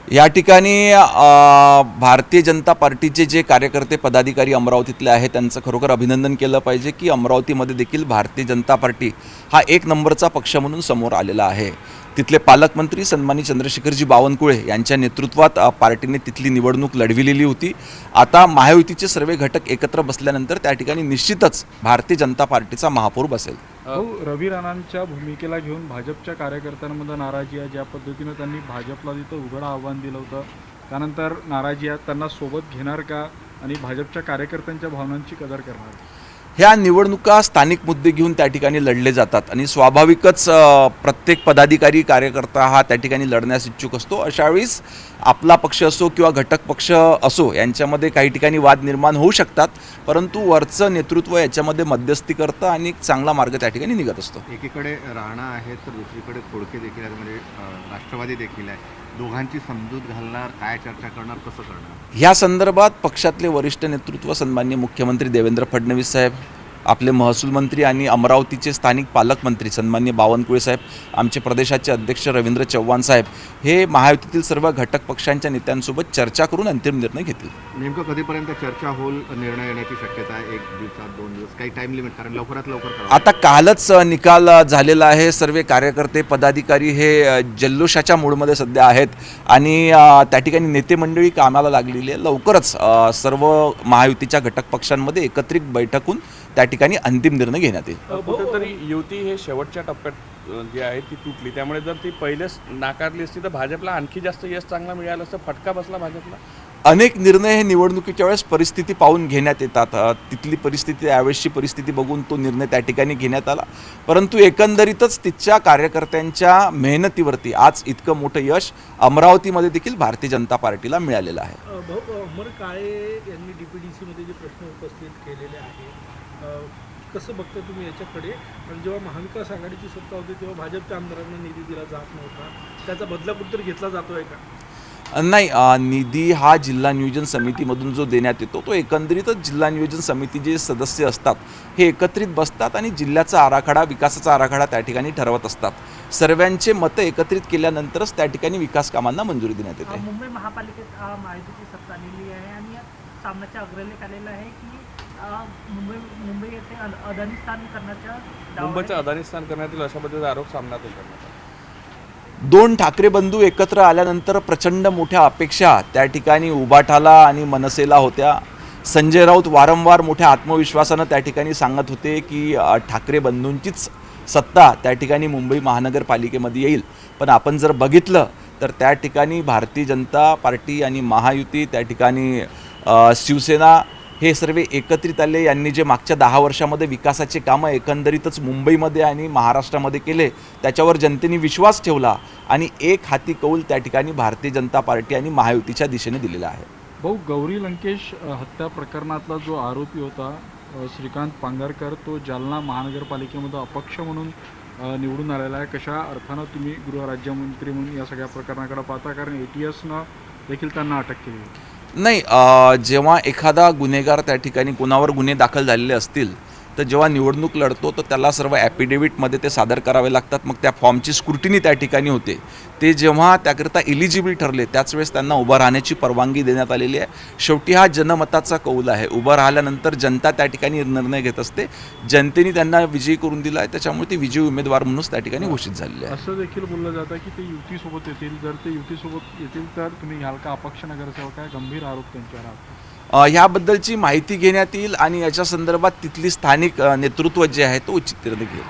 या ठिकाणी भारतीय जनता पार्टीचे जे कार्यकर्ते पदाधिकारी अमरावतीतले आहेत त्यांचं खरोखर अभिनंदन केलं पाहिजे की अमरावतीमध्ये देखील भारतीय जनता पार्टी हा एक नंबरचा पक्ष म्हणून समोर आलेला आहे। तिथले पालकमंत्री सन्माननीय चंद्रशेखरजी बावनकुळे यांच्या नेतृत्वात पार्टीने तिथली निवडणूक लढविलेली होती। आता महायुतीचे सर्व घटक एकत्र बसल्यानंतर त्या ठिकाणी निश्चितच भारतीय जनता पार्टीचा महापौर बसेल। रवी राणांच्या भूमिकेला घेऊन भाजपच्या कार्यकर्त्यांमध्ये नाराजी आहे। ज्या पद्धतीने त्यांनी भाजपला तिथं उघड आव्हान दिलं होतं, त्यानंतर नाराजी आहे, त्यांना सोबत घेणार का आणि भाजपच्या कार्यकर्त्यांच्या भावनांची कदर करणार? ह्या निवडणुका स्थानिक मुद्दे घेऊन त्या ठिकाणी लढले जातात आणि स्वाभाविकच प्रत्येक पदाधिकारी कार्यकर्ता हा त्या ठिकाणी लढण्यास इच्छुक असतो। अशावेळीस आपला पक्ष असो किंवा घटक पक्ष असो यांच्यामध्ये काही ठिकाणी वाद निर्माण होऊ शकतात, परंतु वरचं नेतृत्व याच्यामध्ये मध्यस्थी करतं आणि एक चांगला मार्ग त्या ठिकाणी निघत असतो। एकीकडे राणा आहेत तर दुसरीकडे खोडके देखील आहेत, म्हणजे राष्ट्रवादी देखील आहे। दोघांची समजूत घालणार, काय चर्चा करणार, कसं करणार? ह्या संदर्भात पक्षातले वरिष्ठ नेतृत्व सन्माननीय मुख्यमंत्री देवेंद्र फडणवीस साहेब, आपले महसूल मंत्री आणि अमरावतीचे स्थानिक पालकमंत्री सन्माननीय बावनकुळे साहेब, आमचे प्रदेशाचे अध्यक्ष रवींद्र चव्हाण साहेब हे महायुतीतील सर्व घटक पक्षांच्या नेत्यांसोबत चर्चा करून अंतिम निर्णय घेतील। नेमकं कधीपर्यंत चर्चा होईल, निर्णय येण्याची शक्यता आहे? 1 दिवसात, 2 दिवस, काही टाइम लिमिट? कारण लवकरात लवकर करावं। आता कालच निकाल झालेला आहे। सर्व कार्यकर्ते पदाधिकारी हे जल्लोषाच्या मूडमध्ये सध्या आहेत आणि त्या ठिकाणी नेते मंडळी कामाला लागलेली आहे। लवकरच सर्व महायुतीच्या घटक पक्षांमध्ये एकत्रित बैठक होऊन त्या ठिकाणी अंतिम निर्णय घेण्यात येईल। कुठेतरी युती हे शेवटच्या टप्प्यात जी आहे ती तुटली, त्यामुळे जर ती पहिलेच नाकारली असती तर भाजपला आणखी जास्त यश चांगला मिळालं असतं, फटका बसला भाजपला। अनेक निर्णय हे निवडणुकीच्या वेळेस परिस्थिती पाहून घेण्यात येतात। तिथली परिस्थिती, यावेळेसची परिस्थिती बघून तो निर्णय त्या ठिकाणी घेण्यात आला, परंतु एकंदरीतच तिथच्या कार्यकर्त्यांच्या मेहनतीवरती आज इतकं मोठं यश अमरावतीमध्ये देखील भारतीय जनता पार्टीला मिळालेलं आहे। अमर काळे यांनी DPDCमध्ये जे प्रश्न उपस्थित केलेले आहेत, कसं बघता तुम्ही याच्याकडे? आणि जेव्हा महाविकास आघाडीची सत्ता होती तेव्हा भाजपच्या आमदारांना निधी दिला जात नव्हता, त्याचा बदला कुठेतरी घेतला जातोय का? नाही, निधी हा जिल्हा नियोजन समितीमधून जो देण्यात येतो तो एकंदरीतच जिल्हा नियोजन समिती जे सदस्य असतात हे एकत्रित बसतात आणि जिल्ह्याचा आराखडा, विकासाचा आराखडा त्या ठिकाणी ठरवत असतात। सर्वांचे मतं एकत्रित केल्यानंतरच त्या ठिकाणी विकास कामांना मंजुरी देण्यात येते। मुंबई महापालिकेत महायुतीची सत्ता आलेली आहे आणि सामनाच्या अग्रलेख आलेला आहे की मुंबई येथे अदानी स्थान करण्याच्या मुंबईचं अदानी स्थान करण्यात येईल अशा पद्धतीचा आरोप सामनात करण्यात आला। 2 ठाकरे बंधू एकत्र आल्यानंतर प्रचंड मोठ्या अपेक्षा त्या ठिकाणी उभाटाला आणि मनसेला होत्या। संजय राऊत वारंवार मोठ्या आत्मविश्वासानं त्या ठिकाणी सांगत होते की ठाकरे बंधूंचीच सत्ता त्या ठिकाणी मुंबई महानगरपालिकेमध्ये येईल, पण आपण जर बघितलं तर त्या ठिकाणी भारतीय जनता पार्टी आणि महायुती, त्या ठिकाणी शिवसेना हे सर्व एकत्रित आले। यांनी जे मागच्या 10 वर्षामध्ये विकासाचे कामं एकंदरीतच मुंबईमध्ये आणि महाराष्ट्रामध्ये केले त्याच्यावर जनतेने विश्वास ठेवला आणि एक हाती कौल त्या ठिकाणी भारतीय जनता पार्टी आणि महायुतीच्या दिशेने दिलेला आहे। भाऊ, गौरी लंकेश हत्या प्रकरणातला जो आरोपी होता श्रीकांत पांगरकर, तो जालना महानगरपालिकेमध्ये अपक्ष म्हणून निवडून आलेला आहे। कशा अर्थानं तुम्ही गृहराज्यमंत्री म्हणून या सगळ्या प्रकरणाकडे पाहता? कारण ATSनं देखील त्यांना अटक केली होती। नाही, जेव्हा एखादा गुन्हेगार त्या ठिकाणी कोणावर गुन्हे दाखल झालेले असतील तर जेव्हा निवडणूक लढतो तर त्याला सर्व ॲफिडेविटमध्ये ते सादर करावे लागतात, मग त्या फॉर्मची स्क्रुटिनी त्या ठिकाणी होते। ते जेव्हा त्याकरता इलिजिबल ठरले त्याच वेळेस त्यांना उभं राहण्याची परवानगी देण्यात आलेली आहे। शेवटी हा जनमताचा कौल आहे, उभं राहिल्यानंतर जनता त्या ठिकाणी निर्णय घेत असते। जनतेने त्यांना विजयी करून दिला आहे, त्याच्यामुळे ते विजयी उमेदवार म्हणूनच त्या ठिकाणी घोषित झालेले आहे। असं देखील बोललं जातं की ते युतीसोबत येतील, जर ते युतीसोबत येतील तर तुम्ही घ्याल का अपक्ष नगरसेवक? आहे गंभीर आरोप त्यांच्यावर आहे। ह्याबद्दलची माहिती घेण्यात येईल आणि याच्या संदर्भात तिथली स्थानिक नेतृत्व जे आहे तो उचित निर्णय घेईल।